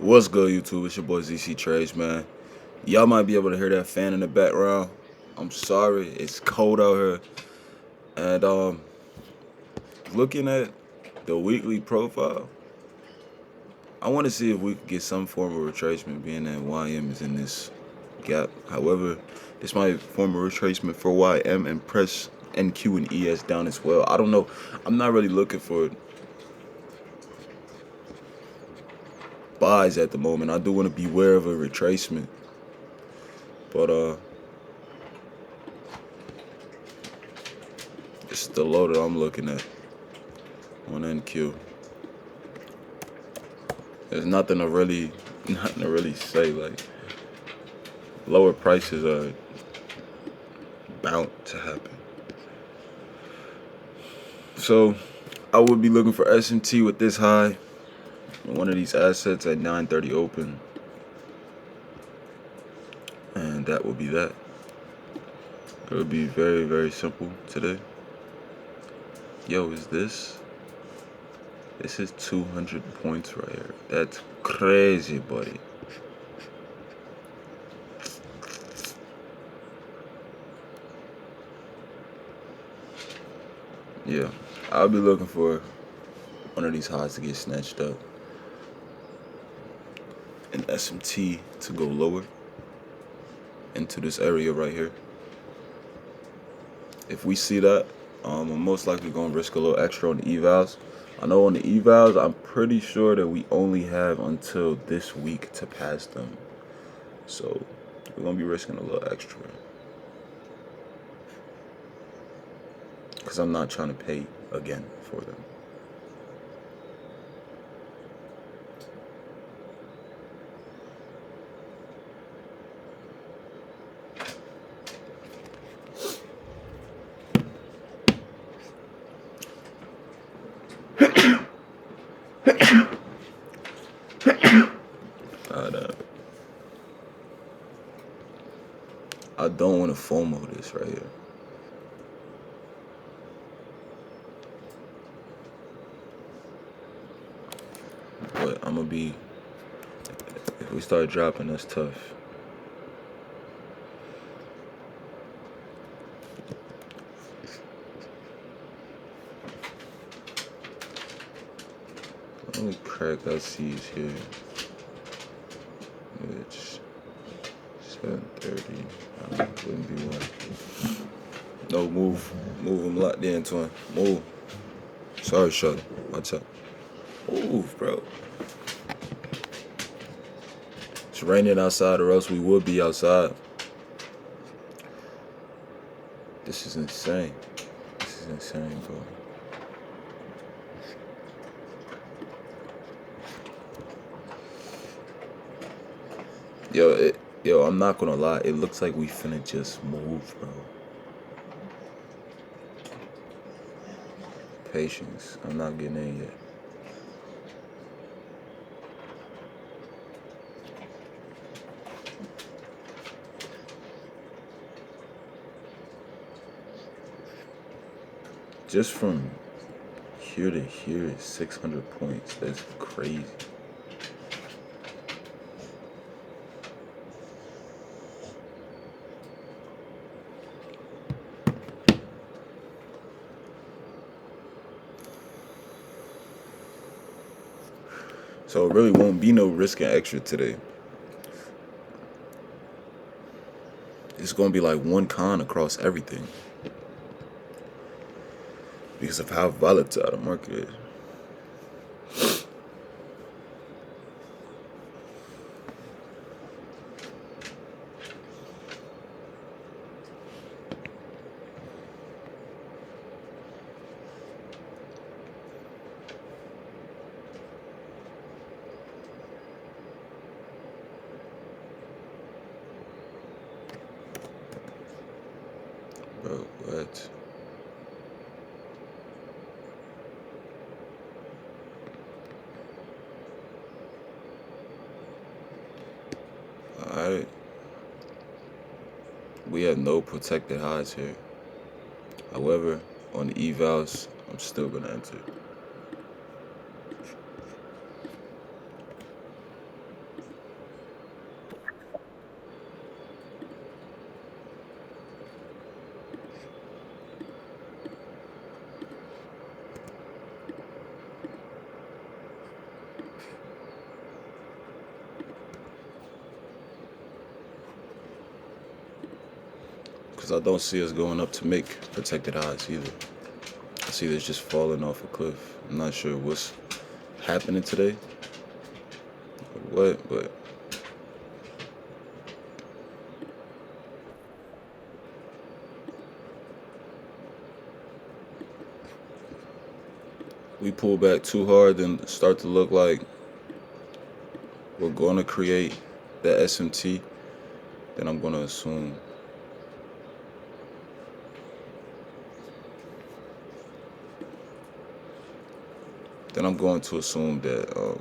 What's good, YouTube? It's your boy ZcTradez, man. Y'all might be able to hear that fan in the background. I'm sorry, it's cold out here. And looking at the weekly profile, I want to see if we could get some form of retracement, being that YM is in this gap. However, this might form a retracement for YM and press NQ and ES down as well. I don't know. I'm not really looking for buys at the moment. I do want to beware of a retracement, but it's the low that I'm looking at on NQ. There's nothing to really say. Like, lower prices are bound to happen. So I would be looking for SMT with this high, one of these assets at 9:30 open, and that would be that. It would be very, very simple today. Yo, is this? This is 200 points right here. That's crazy, buddy. Yeah, I'll be looking for one of these highs to get snatched up, and SMT to go lower into this area right here. If we see that, I'm most likely going to risk a little extra on the evals. I know on the evals, I'm pretty sure that we only have until this week to pass them. So we're going to be risking a little extra, because I'm not trying to pay again for them. I don't want to FOMO this right here. But I'm going to be, if we start dropping, that's tough. Let me crack our C's here. It's 7:30. Wouldn't be one. No, move. Move. I'm locked in, twin. Move. Sorry, Shuddy. Watch out. Move, bro. It's raining outside, or else we would be outside. This is insane. This is insane, bro. Yo, I'm not gonna lie. It looks like we finna just move, bro. Patience. I'm not getting in yet. Just from here to here is 600 points. That's crazy. So it really won't be no risking extra today. It's gonna be like one con across everything, because of how volatile the market is. Bro, what? Alright. We have no protected highs here. However, on the evals, I'm still gonna enter. because I don't see us going up to make protected highs either. I see this just falling off a cliff. I'm not sure what's happening today or what, but we pull back too hard and start to look like we're going to create the SMT, then I'm going to assume that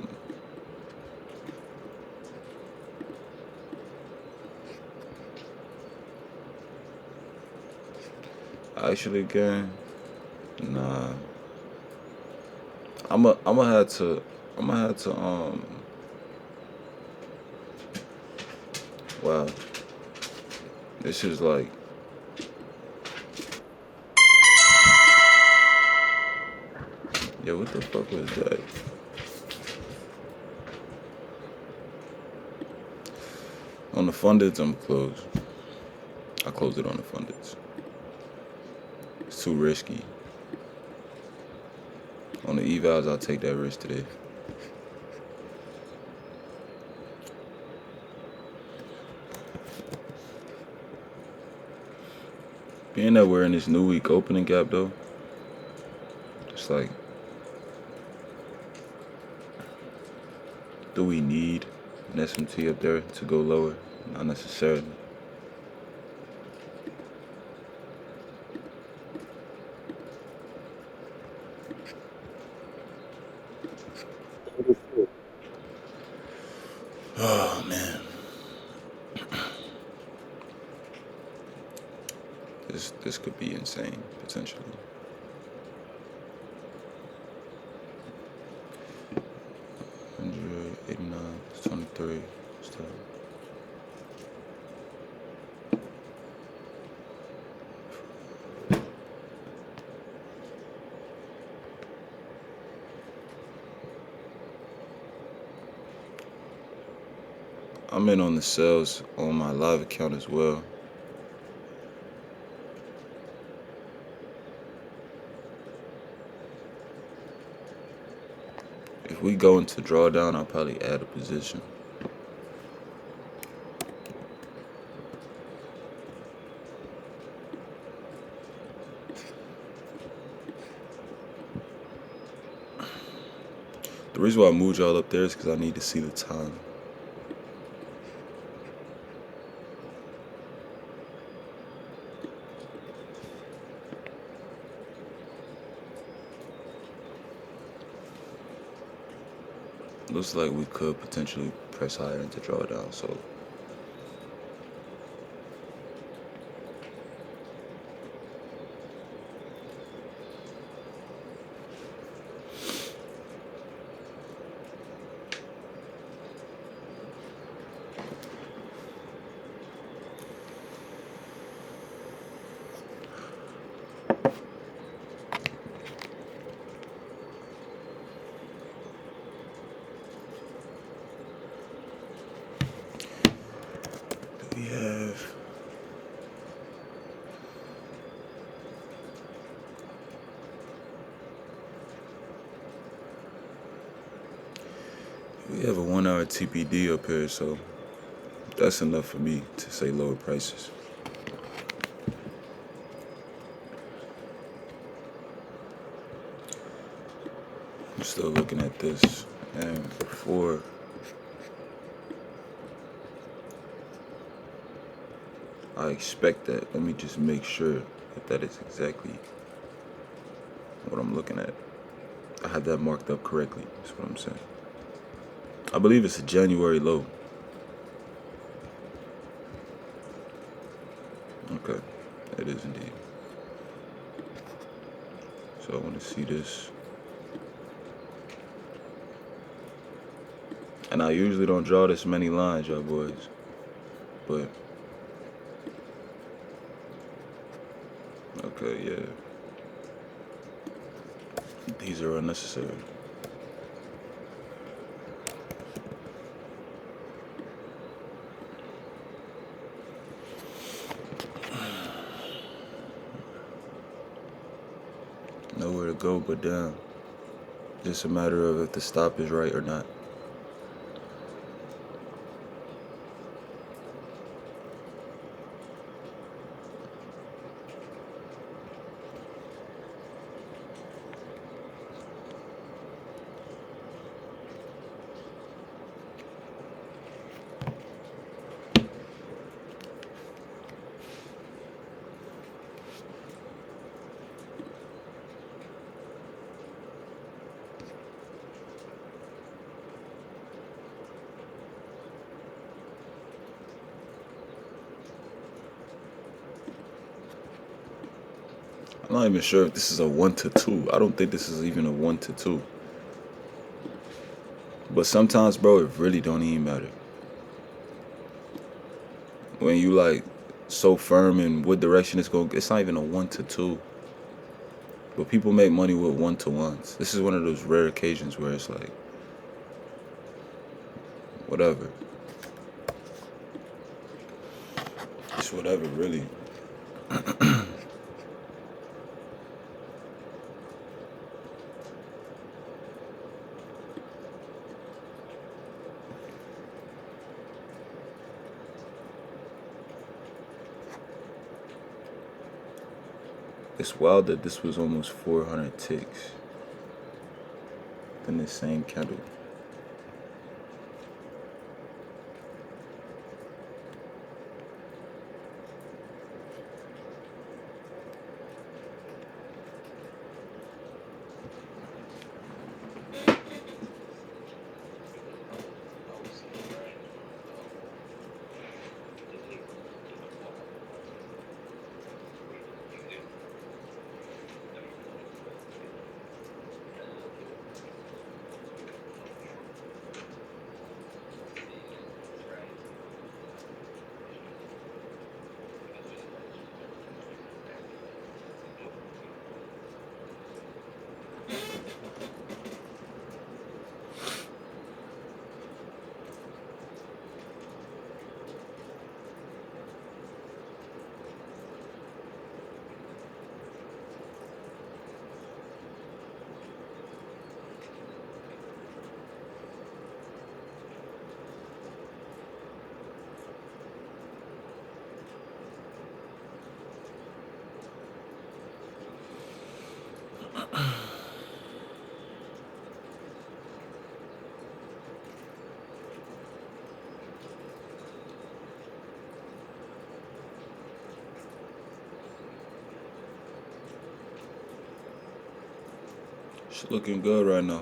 actually again, nah. I'm gonna have to wow. This is like yeah, what the fuck was that? On the fundeds, I'm closed. I closed it on the fundeds. It's too risky. On the evals, I'll take that risk today. Being that we're in this new week opening gap though, it's like, do we need an SMT up there to go lower? Not necessarily. Oh man, this could be insane potentially. $189, 23. Stop. I'm in on the sales on my live account as well. If we go into drawdown, I'll probably add a position. The reason why I moved y'all up there is because I need to see the time. Looks like we could potentially press higher into drawdown, so we have a 1 hour TPD up here, so that's enough for me to say lower prices. I'm still looking at this, and before I expect that, let me just make sure that that is exactly what I'm looking at. I have that marked up correctly, that's what I'm saying. I believe it's a January low. Okay, it is indeed. So I want to see this. And I usually don't draw this many lines, y'all boys. But, okay, yeah. These are unnecessary. go, but damn. Just a matter of if the stop is right or not. I'm not even sure if this is a 1 to 2. I don't think this is even a 1 to 2. But sometimes, bro, it really don't even matter. When you like so firm in what direction it's going, it's not even a 1 to 2. But people make money with 1 to 1s. This is one of those rare occasions where it's like, whatever. It's whatever, really. It's wild that this was almost 400 ticks in this same candle. It's looking good right now.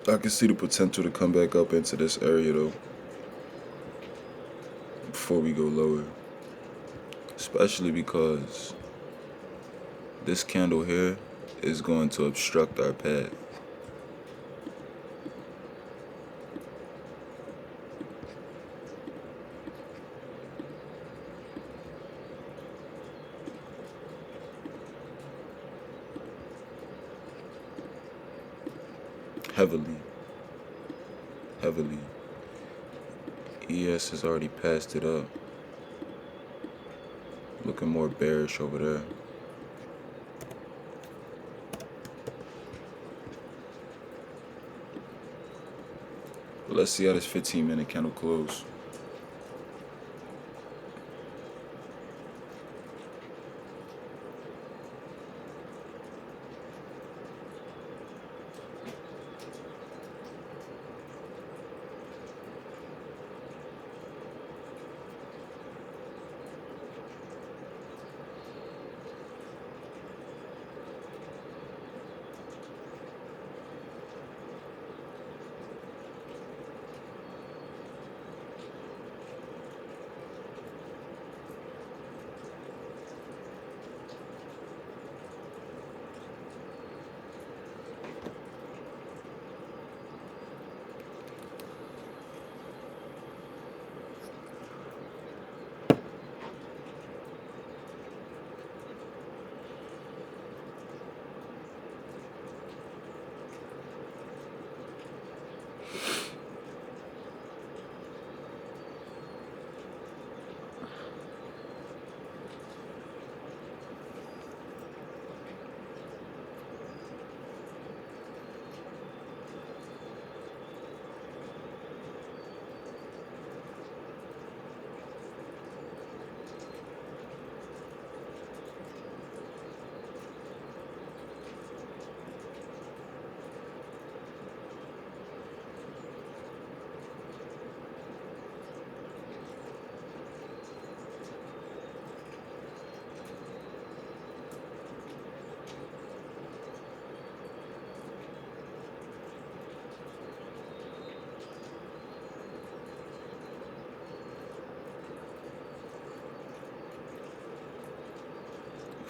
I can see the potential to come back up into this area though, before we go lower. Especially because this candle here is going to obstruct our path. Heavily. ES has already passed it up. Looking more bearish over there. But let's see how this 15-minute candle close.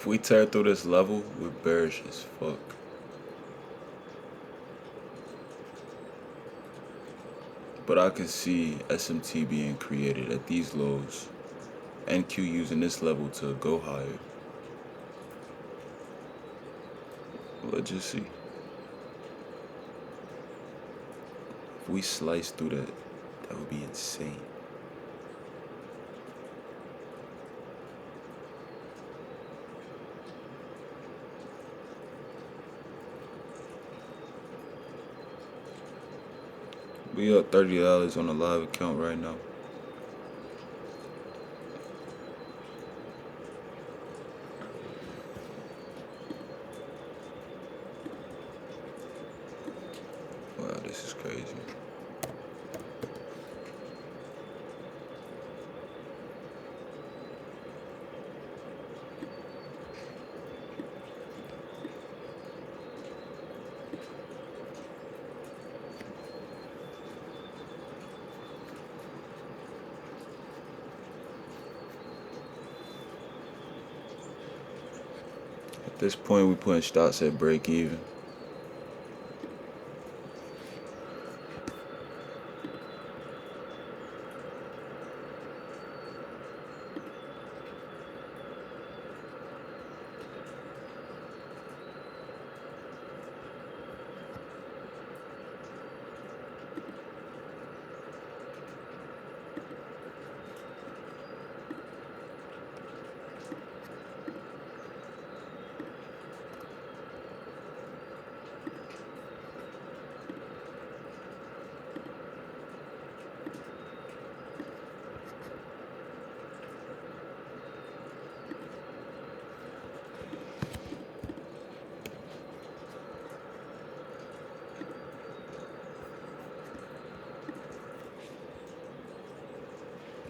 If we tear through this level, we're bearish as fuck. But I can see SMT being created at these lows. NQ using this level to go higher. Let's just see. If we slice through that, that would be insane. We up $30 on the live account right now. Wow, this is crazy. At this point, we putting stocks at break even.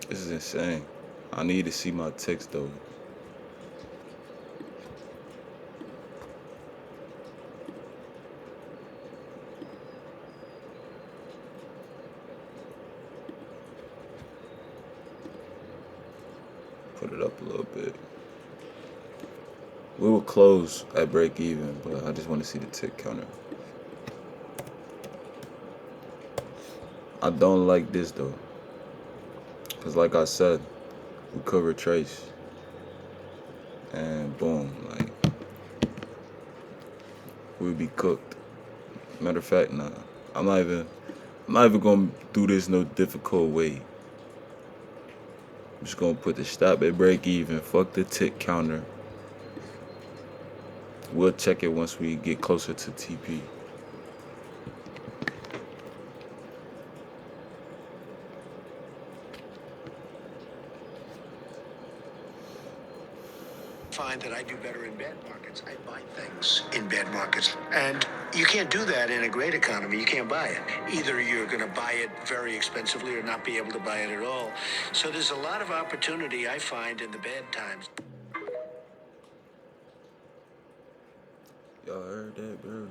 This is insane. I need to see my ticks though. Put it up a little bit. We will close at break even, but I just want to see the tick counter. I don't like this though, because like I said, we could retrace. And boom, like, we'd be cooked. Matter of fact, nah. I'm not even gonna do this no difficult way. I'm just gonna put the stop at break even. Fuck the tick counter. We'll check it once we get closer to TP. Find that I do better in bad markets. I buy things in bad markets. And you can't do that in a great economy. You can't buy it. Either you're going to buy it very expensively or not be able to buy it at all. So there's a lot of opportunity I find in the bad times. Y'all heard that, bro?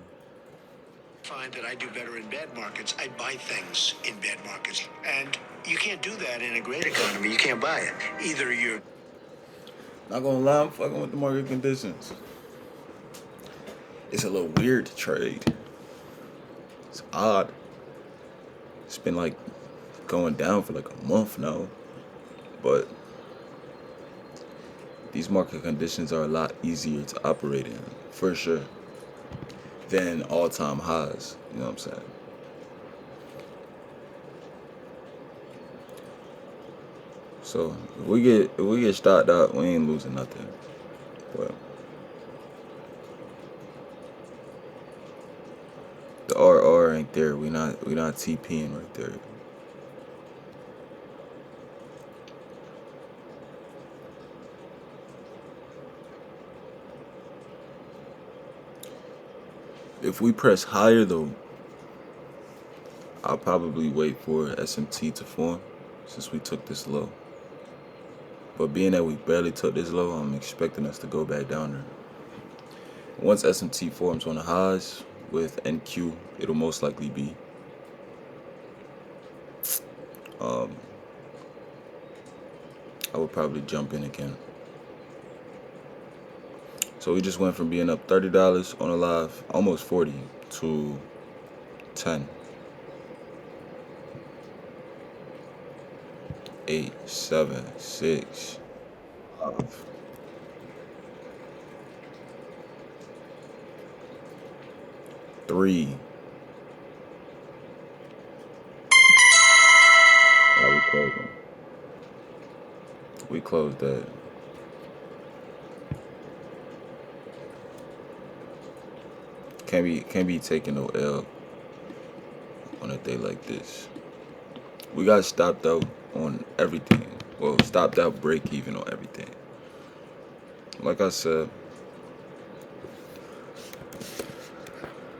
Find that I do better in bad markets. I buy things in bad markets. And you can't do that in a great economy. You can't buy it. Either you're Not gonna lie, I'm fucking with the market conditions. It's a little weird to trade. It's odd. It's been like going down for like a month now. But these market conditions are a lot easier to operate in, for sure, than all-time highs. You know what I'm saying? So if we get stopped out, we ain't losing nothing. But the RR ain't there. We not TPing right there. If we press higher though, I'll probably wait for SMT to form since we took this low. But being that we barely took this low, I'm expecting us to go back down there. Once SMT forms on the highs with NQ, it'll most likely be I would probably jump in again. So we just went from being up $30 on a live, almost 40, to 10, 8, 7, 6, 5, 3. Oh, we closing. We closed that. Can't be taking no L on a day like this. We got stopped out on everything. Well, stopped out break even on everything. Like I said,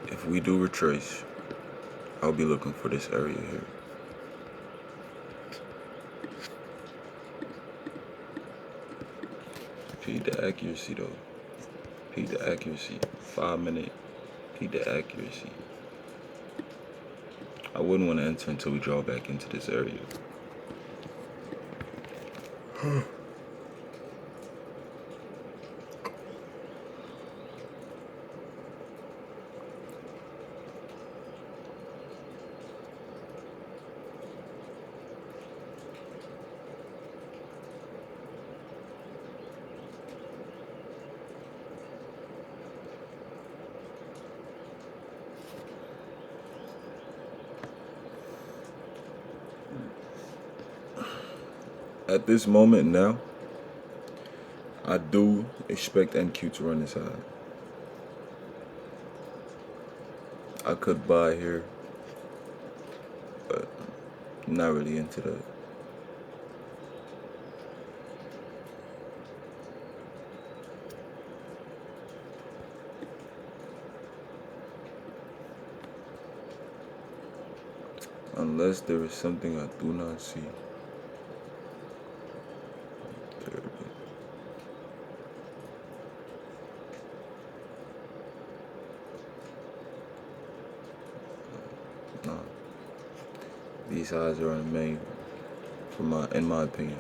if we do retrace, I'll be looking for this area here. Peed the accuracy though. Peed the accuracy. 5 minute. Peed the accuracy. I wouldn't want to enter until we draw back into this area. At this moment now, I do expect NQ to run this high. I could buy here, but I'm not really into that. Unless there is something I do not see. No. These highs are unmade, in my opinion.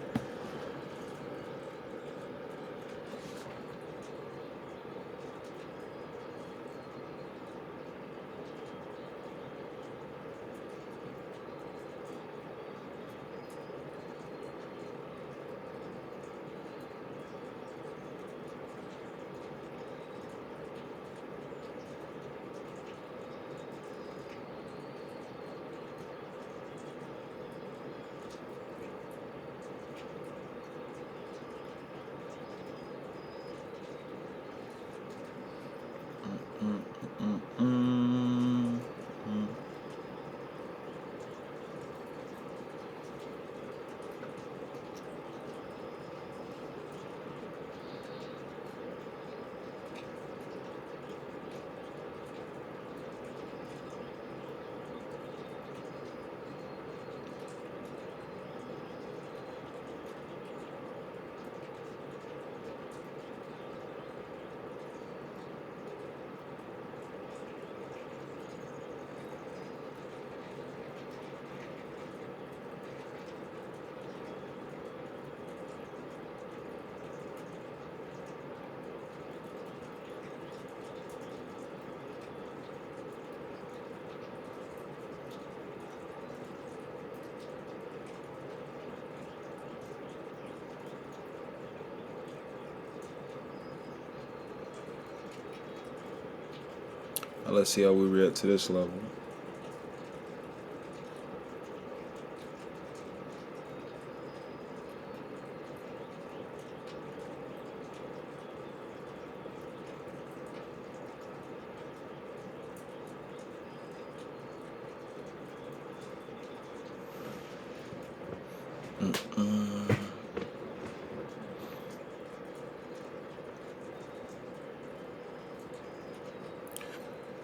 Now let's see how we react to this level.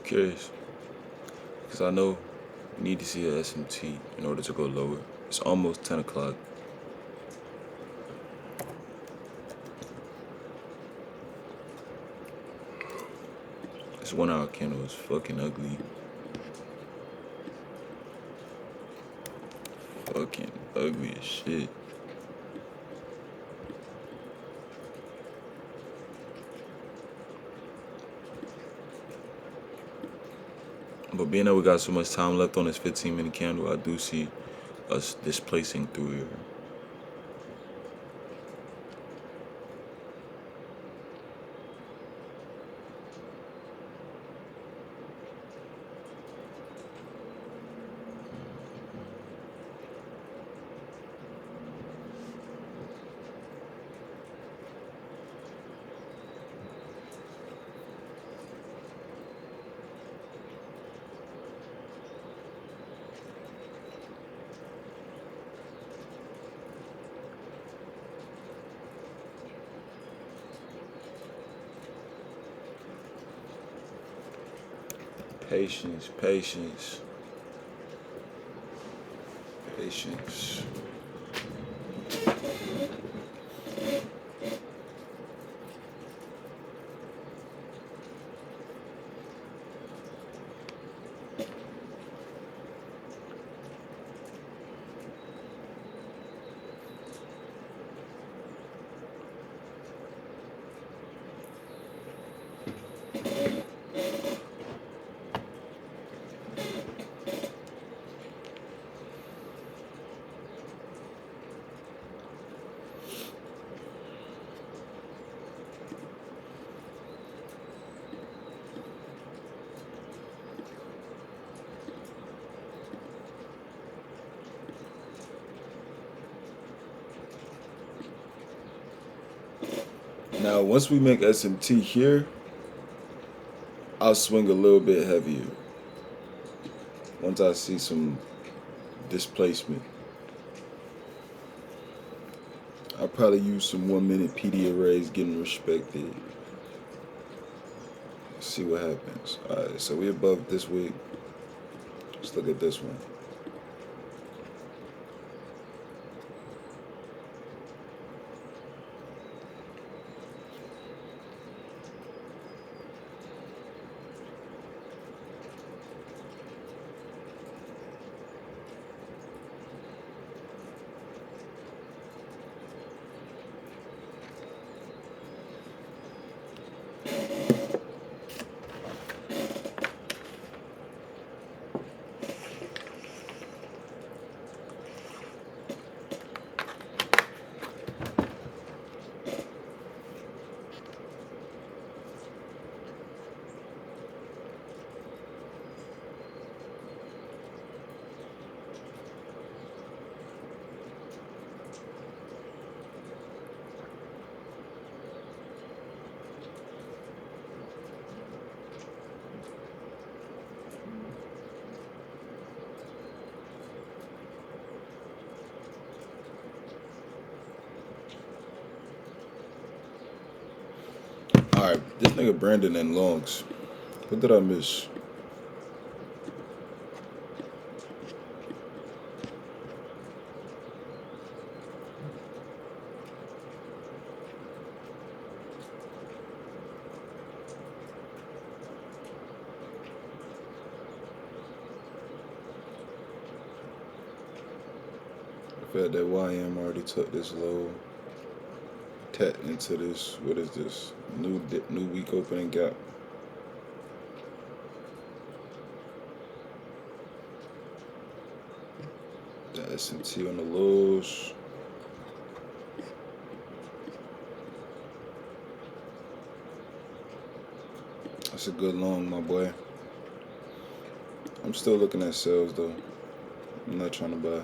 Curious, because I know we need to see a SMT in order to go lower. It's almost 10 o'clock. This 1 hour candle is fucking ugly. Fucking ugly as shit. But being that we got so much time left on this 15-minute candle, I do see us displacing through here. Patience, patience, patience. Now, once we make SMT here, I'll swing a little bit heavier. Once I see some displacement, I'll probably use some 1-minute PD arrays getting respected. See what happens. Alright, so we above this week. Let's look at this one. Alright, this nigga Brandon in longs. What did I miss? I felt that YM already took this low. Tapped into this. What is this? New week opening gap. The SMT on the lows. That's a good long, my boy. I'm still looking at sales though. I'm not trying to buy.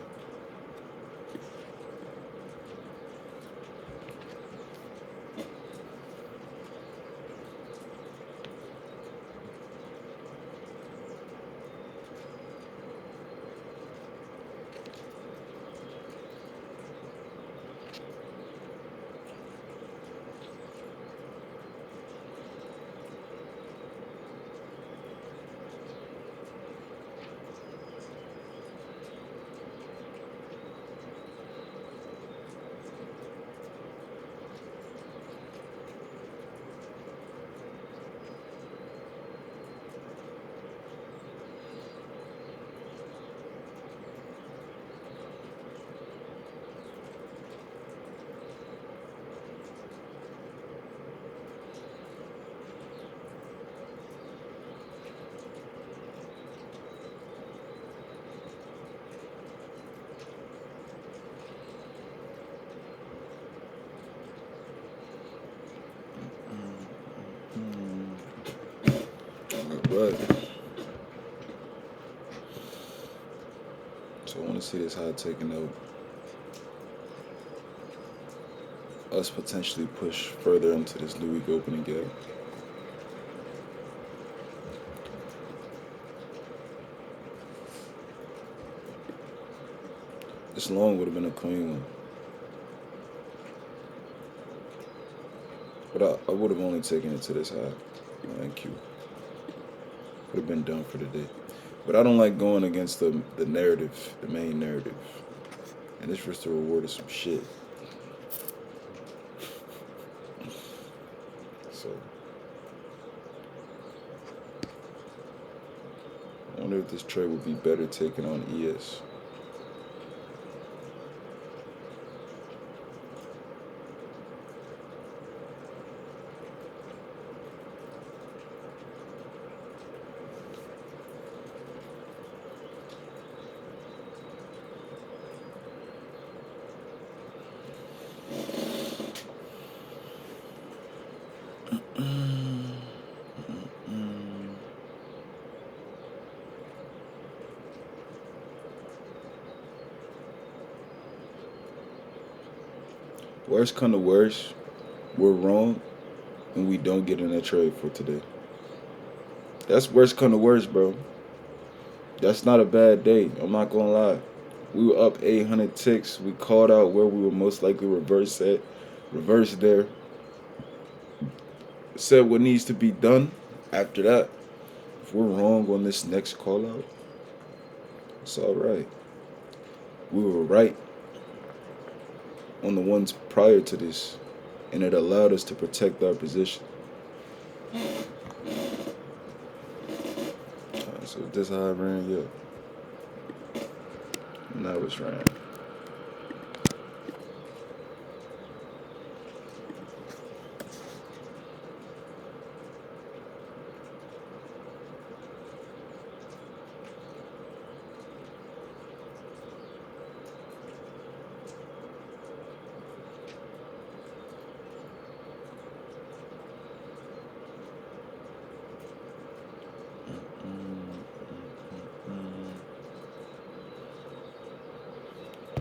But so I want to see this high taking out. Us potentially push further into this new week opening gap. This long would have been a clean one. But I would have only taken it to this high. Thank you. Would have been done for the day. But I don't like going against the narrative, the main narrative. And this risk to reward is some shit. So I wonder if this trade would be better taken on ES. Worst come to worst, we're wrong and we don't get in that trade for today. That's worst come to worst, bro. That's not a bad day. I'm not gonna lie. We were up 800 ticks. We called out where we were most likely reverse at. Reverse there. Said what needs to be done. After that, if we're wrong on this next call out, it's alright. We were right on the ones prior to this, and it allowed us to protect our position. So this how I ran, yeah. Now it's ran.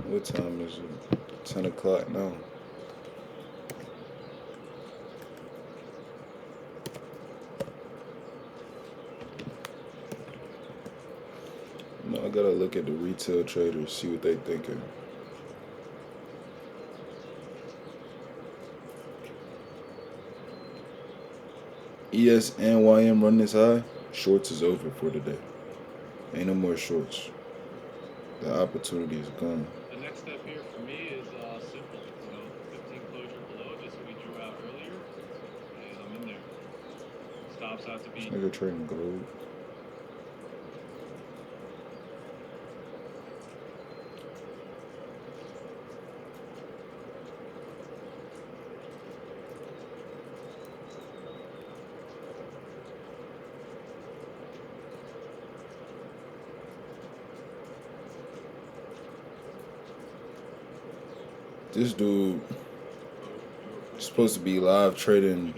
What time is it? 10 o'clock now. No, I gotta look at the retail traders, see what they thinking. ES and YM run this high, shorts is over for today. Ain't no more shorts. The opportunity is gone. The next step here for me is simple. 15 closure below, just what we drew out earlier, and I'm in there. Stops have to be. Nigga trading gold. This dude is supposed to be live trading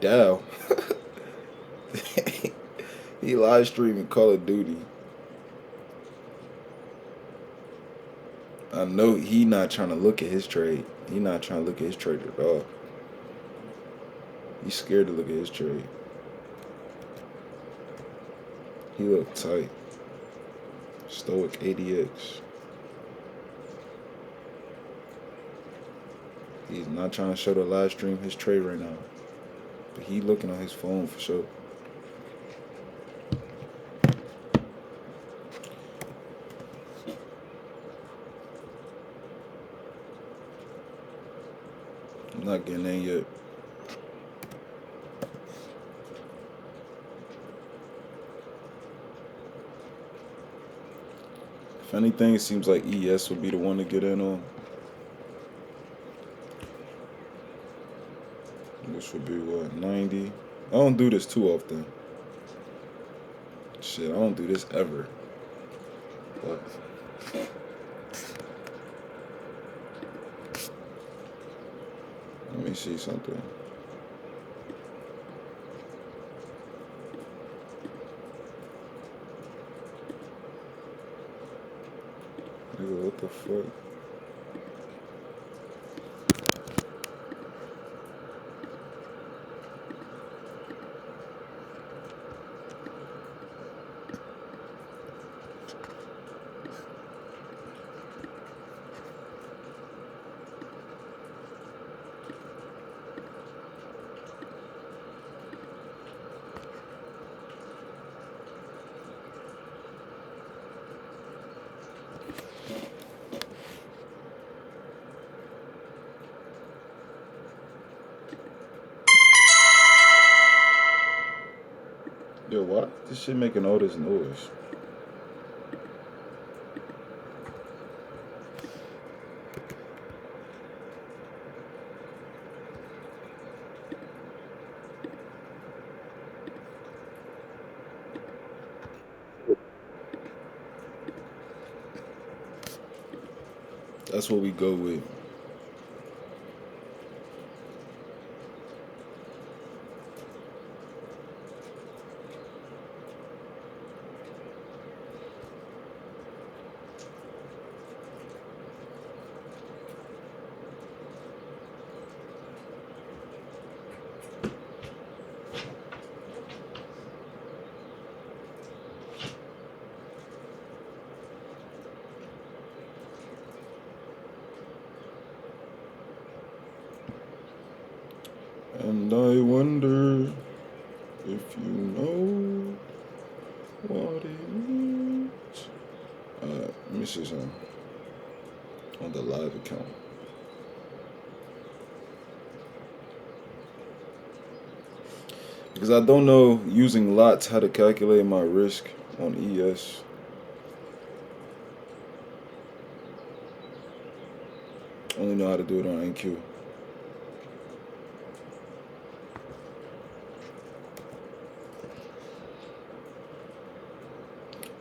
Dow. He live streaming Call of Duty. I know he not trying to look at his trade. He not trying to look at his trade at all. He's scared to look at his trade. He look tight. Stoic ADX. He's not trying to show the live stream his trade right now. But he looking on his phone for sure. I'm not getting in yet. If anything, it seems like ES would be the one to get in on. Which would be what, 90? I don't do this too often. Shit, I don't do this ever. But let me see something. Nigga, what the fuck? Yo, why this shit making all this noise? That's what we go with. And I wonder if you know what it means. Let me see something on the live account. Because I don't know using lots how to calculate my risk on ES. Only know how to do it on NQ.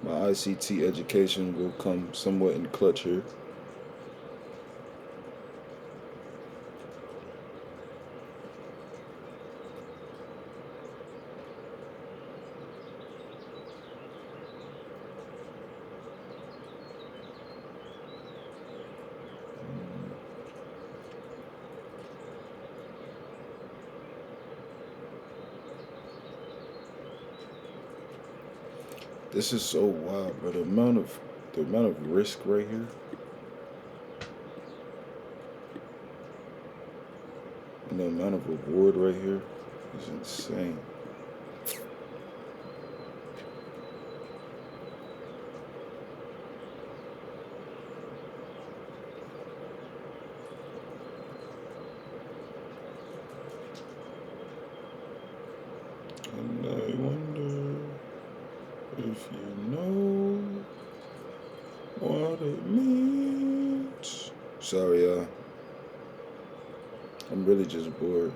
My ICT education will come somewhat in clutch here. This is so wild, bro. The amount of risk right here. And the amount of reward right here is insane. And I wonder if you know what it means. Sorry, y'all. I'm really just bored.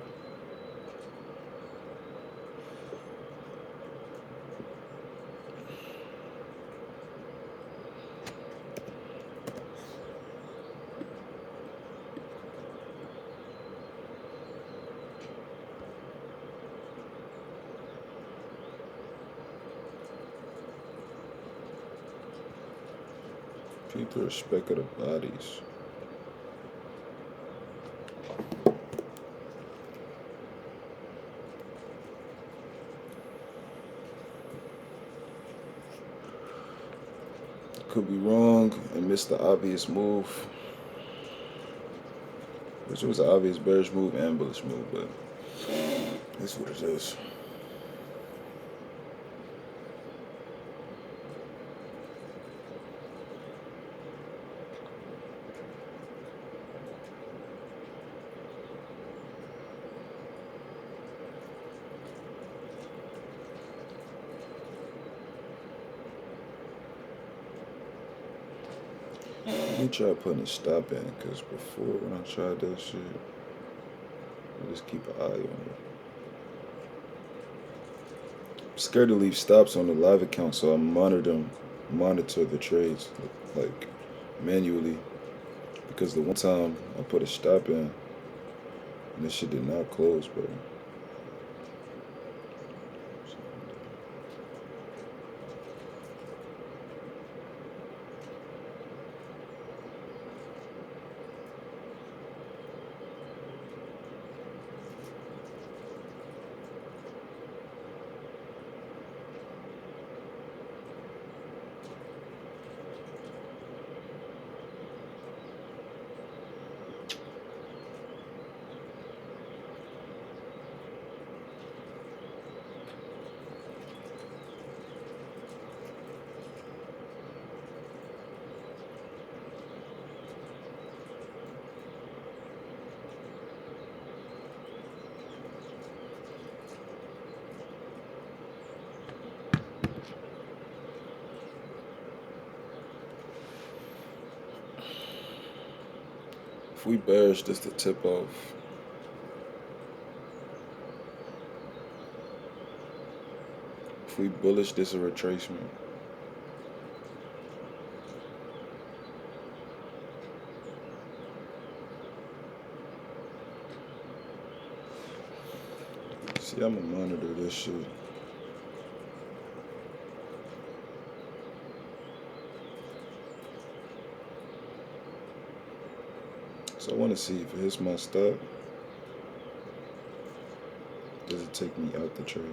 Keep the respect of the bodies. Could be wrong and miss the obvious move, which was an obvious bearish move and bullish move, but that's what it is. Let me try putting a stop in, because before when I tried that shit, I just keep an eye on it. I'm scared to leave stops on the live account, so I monitor the trades like manually. Because the one time I put a stop in, and this shit did not close, bro. If we bearish, this the tip off. If we bullish, this a retracement. See, I'm gonna monitor this shit. So I want to see if it hits my stop. Does it take me out the trade?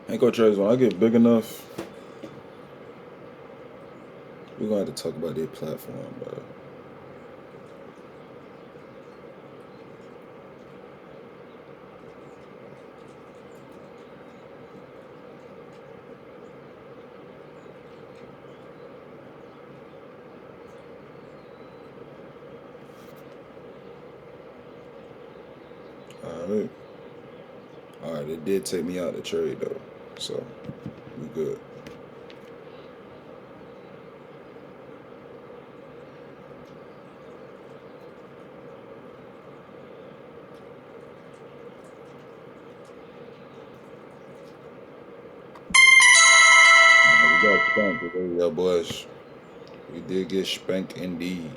Ain't gonna trade when I get big enough. We're gonna have to talk about their platform, bro. Alright. Alright, it did take me out the trade though. So we good. We got spanked today, yeah, boys. We did get spanked indeed.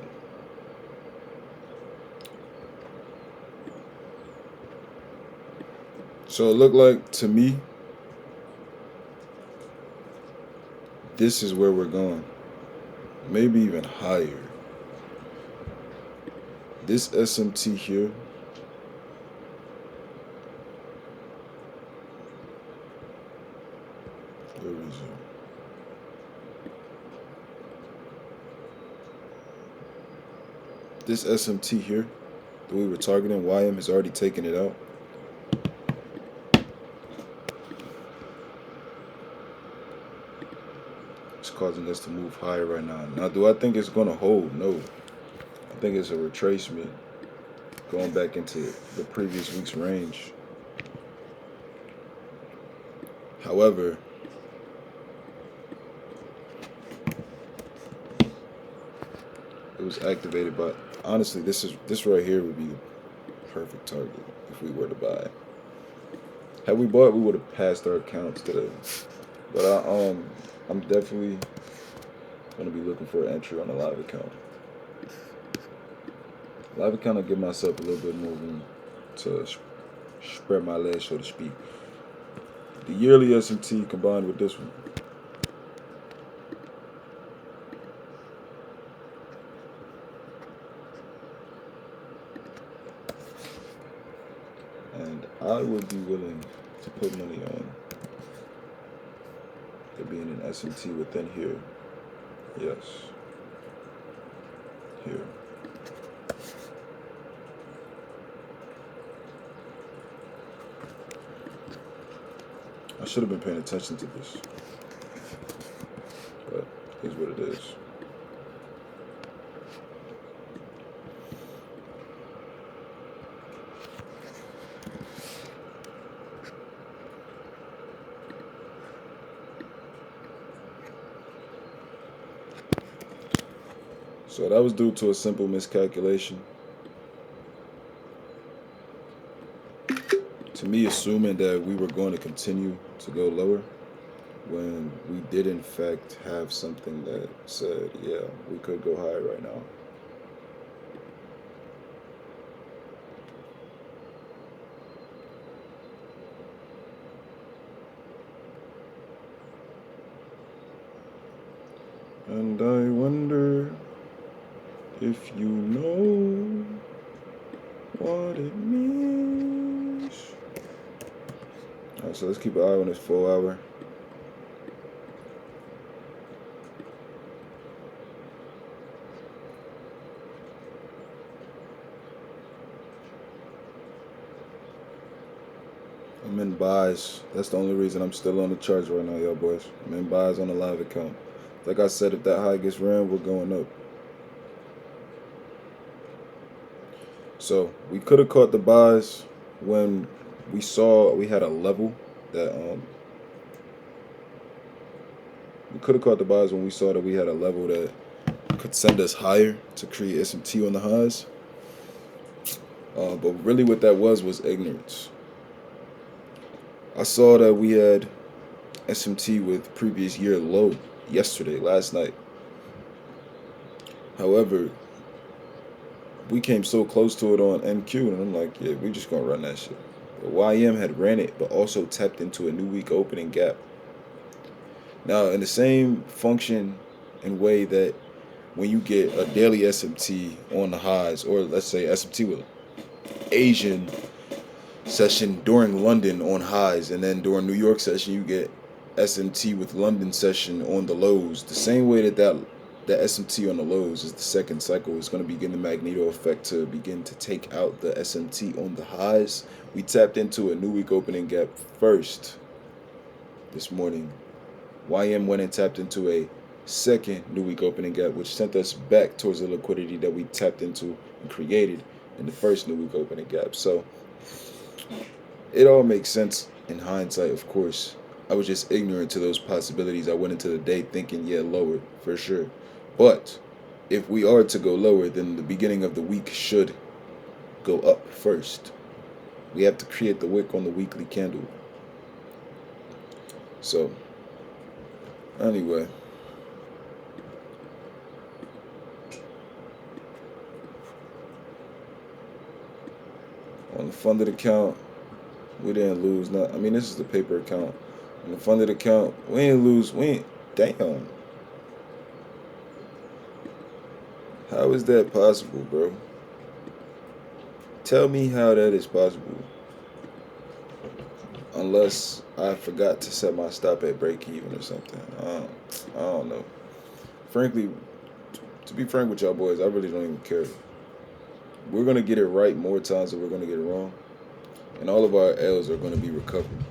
So it looked like to me, this is where we're going. Maybe even higher. This SMT here. Where is it? This SMT here that we were targeting, YM has already taken it out. It's causing us to move higher right now. Now, do I think it's going to hold? No. I think it's a retracement going back into the previous week's range. However, it was activated by, honestly, this right here would be the perfect target if we were to buy. Had we bought, we would have passed our accounts today. But I'm definitely gonna be looking for an entry on a live account. Live account, I'll give myself a little bit more room to spread my legs, so to speak. The yearly SMT combined with this one. And I would be willing to put money on there being an SMT within here. Yes. Here. I should have been paying attention to this. But here's what it is. So that was due to a simple miscalculation. To me, assuming that we were going to continue to go lower when we did in fact have something that said, yeah, we could go higher right now. And I wonder if you know what it means. Alright, so let's keep an eye on this 4 hour. I'm in buys. That's the only reason I'm still on the charts right now, y'all boys. I'm in buys on the live account. Like I said, if that high gets ran, we're going up. So we could have caught the buys when we saw we had a level that we could have caught the buys when we saw that we had a level that could send us higher to create SMT on the highs. But really what that was ignorance. I saw that we had SMT with previous year low yesterday, last night. However, we came so close to it on NQ, and I'm like, yeah, we just gonna run that shit. But YM had ran it, but also tapped into a new week opening gap. Now, in the same function and way that when you get a daily SMT on the highs, or let's say SMT with Asian session during London on highs, and then during New York session you get SMT with London session on the lows. The same way that SMT on the lows is the second cycle is going to begin the magneto effect to begin to take out the SMT on the highs. We tapped into a new week opening gap first this morning. YM went and tapped into a second new week opening gap, which sent us back towards the liquidity that we tapped into and created in the first new week opening gap. So it all makes sense in hindsight, of course. I was just ignorant to those possibilities. I went into the day thinking, yeah, lower for sure. But if we are to go lower, then the beginning of the week should go up first. We have to create the wick on the weekly candle. So, anyway. On the funded account, we didn't lose. Not, I mean, this is the paper account. On the funded account, we ain't lose. Damn. How is that possible, bro? Tell me how that is possible. Unless I forgot to set my stop at break even or something. I don't know. Frankly, to be frank with y'all boys, I really don't even care. We're going to get it right more times than we're going to get it wrong. And all of our L's are going to be recovered.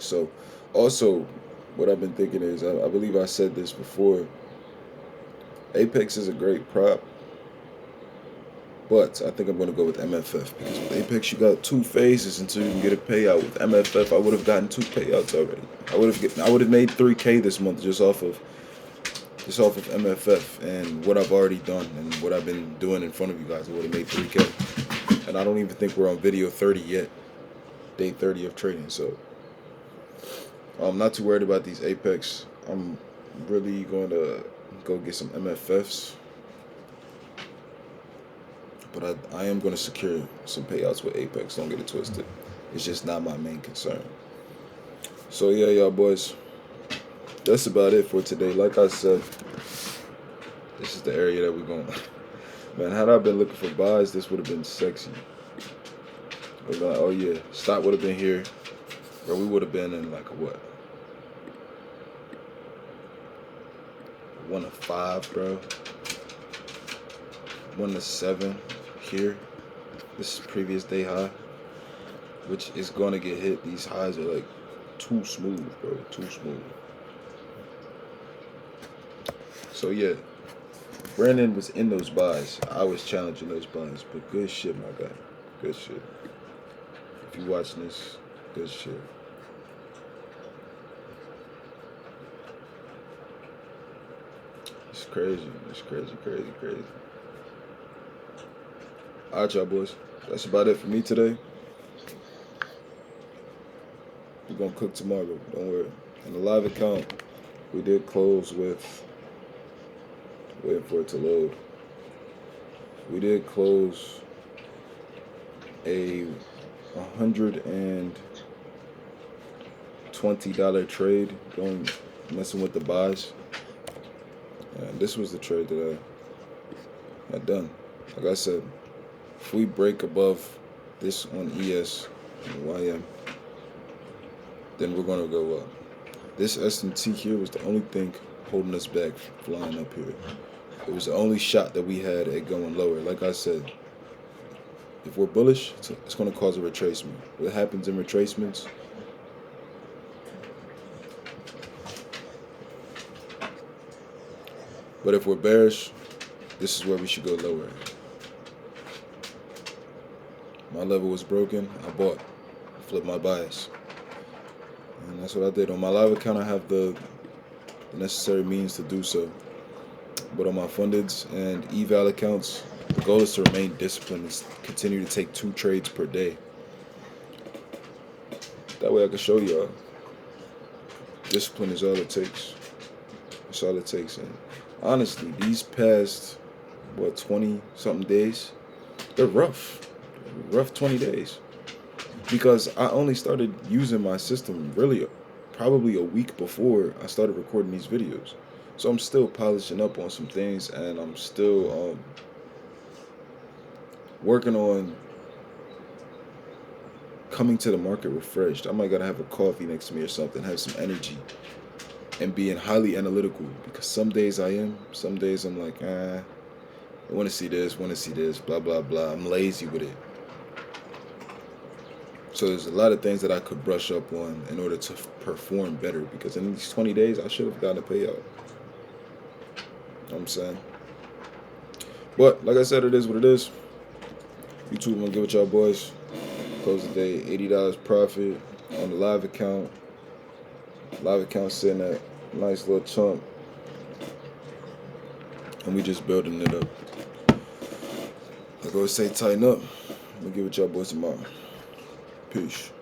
So, also, what I've been thinking is, I believe I said this before, Apex is a great prop, but I think I'm going to go with MFF, because with Apex you got 2 phases until you can get a payout. With MFF, I would have gotten 2 payouts already. I would have made 3K this month just off of MFF and what I've already done and what I've been doing in front of you guys. I would have made 3K, and I don't even think we're on video 30 yet, day 30 of trading. So I'm not too worried about these Apex. I'm really going to go get some MFFs. But I am going to secure some payouts with Apex. Don't get it twisted. It's just not my main concern. So yeah, y'all boys. That's about it for today. Like I said, this is the area that we're going. Man, had I been looking for buys, this would have been sexy. I would have been like, oh yeah, stop would have been here. Or we would have been in like a what? 1 to 5, bro. 1 to 7 here. This is previous day high, which is going to get hit. These highs are like too smooth, bro. Too smooth. So yeah, Brandon was in those buys. I was challenging those buys, but good shit, my guy. Good shit. If you watching this, good shit. It's crazy. It's crazy, crazy, crazy. Alright, y'all boys. That's about it for me today. We're gonna cook tomorrow. Don't worry. In the live account, we did close with. Waiting for it to load. We did close a $120 trade, going messing with the buys. And this was the trade that I had done. Like I said, if we break above this on ES and YM, then we're gonna go up. This S&T here was the only thing holding us back flying up here. It was the only shot that we had at going lower. Like I said, if we're bullish, it's going to cause a retracement. What happens in retracements? But if we're bearish, this is where we should go lower. My level was broken. I bought. I flipped my bias. And that's what I did. On my live account, I have the necessary means to do so. But on my fundeds and eval accounts, the goal is to remain disciplined and continue to take 2 trades per day. That way I can show y'all. Discipline is all it takes. That's all it takes. And honestly, these past, 20-something days, they're rough. Rough 20 days. Because I only started using my system really probably a week before I started recording these videos. So I'm still polishing up on some things, and I'm still working on coming to the market refreshed. I might gotta have a coffee next to me or something, have some energy, and being highly analytical. Because some days I am, some days I'm like, I want to see this, blah, blah, blah. I'm lazy with it. So there's a lot of things that I could brush up on in order to perform better. Because in these 20 days, I should have gotten a payout. You know what I'm saying? But, like I said, it is what it is. YouTube, I'm going to give it y'all boys. Close the day, $80 profit on the live account. Live account sitting at a nice little chunk. And we just building it up. Like I always say, tighten up. I'm going to give it y'all boys tomorrow. Peace.